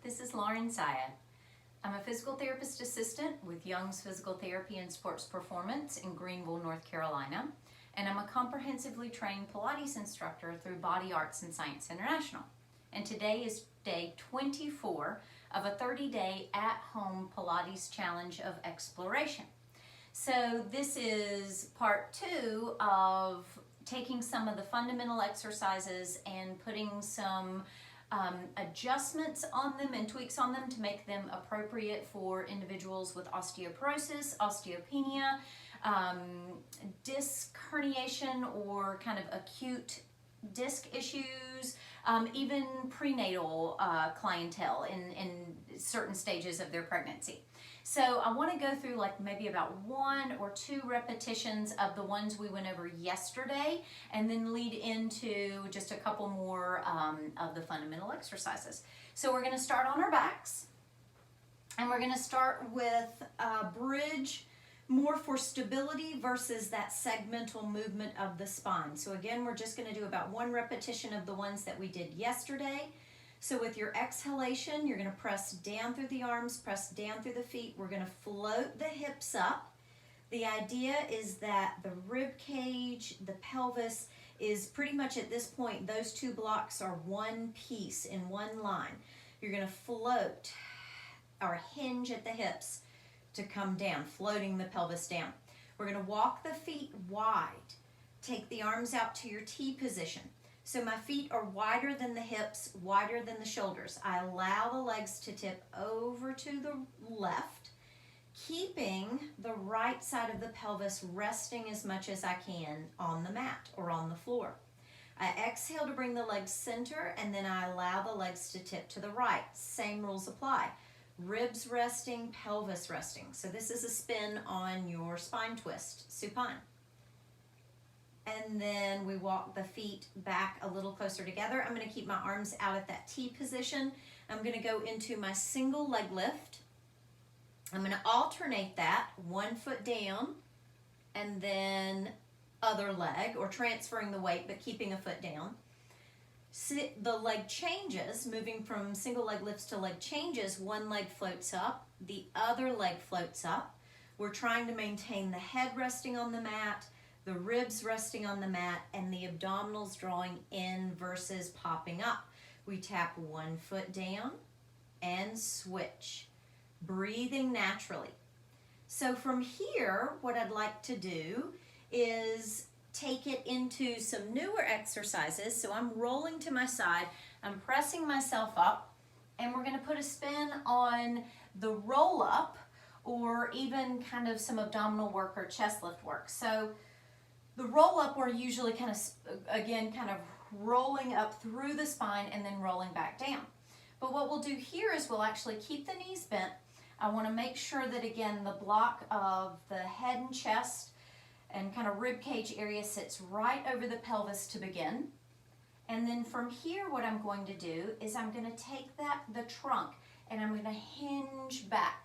This is Lauren Zaya. I'm a physical therapist assistant with Young's Physical Therapy and Sports Performance in Greenville, North Carolina, and I'm a comprehensively trained Pilates instructor through Body Arts and Science International. And today is day 24 of a 30-day at-home Pilates challenge of exploration. So this is part 2 of taking some of the fundamental exercises and putting some adjustments on them and tweaks on them to make them appropriate for individuals with osteoporosis, osteopenia, disc herniation or kind of acute disc issues, even prenatal clientele in certain stages of their pregnancy. So I want to go through like maybe about 1 or 2 repetitions of the ones we went over yesterday and then lead into just a couple more of the fundamental exercises. So we're going to start on our backs, and we're going to start with bridge, more for stability versus that segmental movement of the spine. So again, we're just going to do about 1 repetition of the ones that we did yesterday. So with your exhalation, you're going to press down through the arms, press down through the feet. We're going to float the hips up. The idea is that the rib cage, the pelvis is pretty much at this point, those 2 blocks are one piece in one line. You're going to float or hinge at the hips to come down, floating the pelvis down. We're going to walk the feet wide. Take the arms out to your T position. So my feet are wider than the hips, wider than the shoulders. I allow the legs to tip over to the left, keeping the right side of the pelvis resting as much as I can on the mat or on the floor. I exhale to bring the legs center, and then I allow the legs to tip to the right. Same rules apply. Ribs resting, pelvis resting. So this is a spin on your spine twist, supine. And then we walk the feet back a little closer together. I'm going to keep my arms out at that T position. I'm going to go into my single leg lift. I'm going to alternate that, 1 foot down and then other leg, or transferring the weight but keeping a foot down. The leg changes, moving from single leg lifts to leg changes. One leg floats up, the other leg floats up. We're trying to maintain the head resting on the mat, the ribs resting on the mat, and the abdominals drawing in versus popping up. We tap 1 foot down and switch, breathing naturally. So from here, what I'd like to do is take it into some newer exercises. So I'm rolling to my side, I'm pressing myself up, and we're going to put a spin on the roll up, or even kind of some abdominal work or chest lift work. So the roll up, we're usually kind of rolling up through the spine and then rolling back down. But what we'll do here is we'll actually keep the knees bent. I want to make sure that, again, the block of the head and chest and kind of rib cage area sits right over the pelvis to begin. And then from here, what I'm going to do is I'm going to take the trunk, and I'm going to hinge back.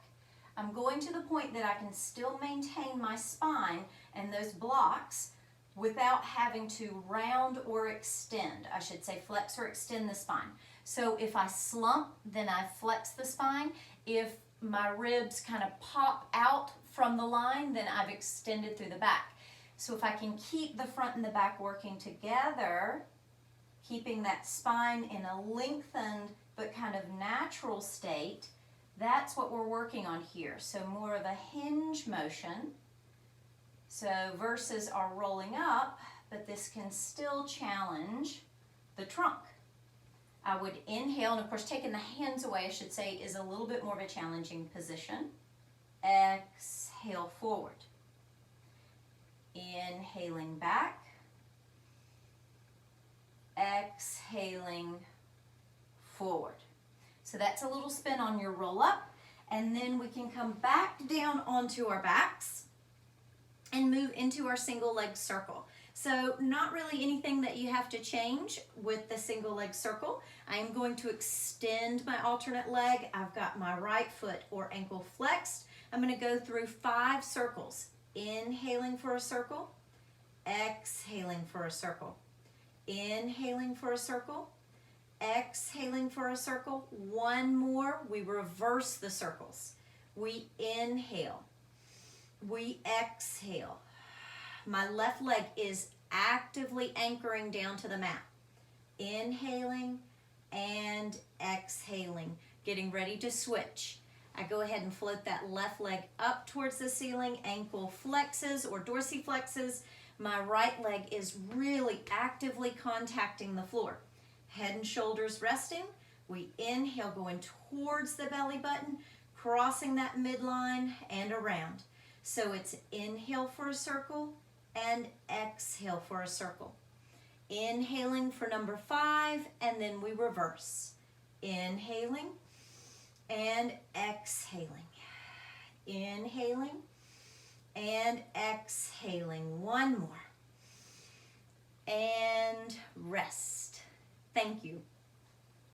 I'm going to the point that I can still maintain my spine and those blocks without having to round or extend. I should say flex or extend the spine. So if I slump, then I flex the spine. If my ribs kind of pop out from the line, then I've extended through the back. So if I can keep the front and the back working together, keeping that spine in a lengthened but kind of natural state, that's what we're working on here. So more of a hinge motion. So versus our rolling up, but this can still challenge the trunk. I would inhale, and of course taking the hands away, I should say, is a little bit more of a challenging position. Exhale forward. Inhaling back. Exhaling forward. So that's a little spin on your roll up, and then we can come back down onto our backs and move into our single leg circle. So not really anything that you have to change with the single leg circle. I am going to extend my alternate leg. I've got my right foot or ankle flexed. I'm going to go through 5 circles. Inhaling for a circle, exhaling for a circle. Inhaling for a circle, exhaling for a circle. One more, we reverse the circles. We inhale, we exhale. My left leg is actively anchoring down to the mat. Inhaling and exhaling, getting ready to switch. I go ahead and float that left leg up towards the ceiling, ankle flexes or dorsiflexes. My right leg is really actively contacting the floor. Head and shoulders resting. We inhale, going towards the belly button, crossing that midline and around. So it's inhale for a circle and exhale for a circle. Inhaling for number 5, and then we reverse. Inhaling and exhaling. Inhaling and exhaling. One more. And rest. Thank you.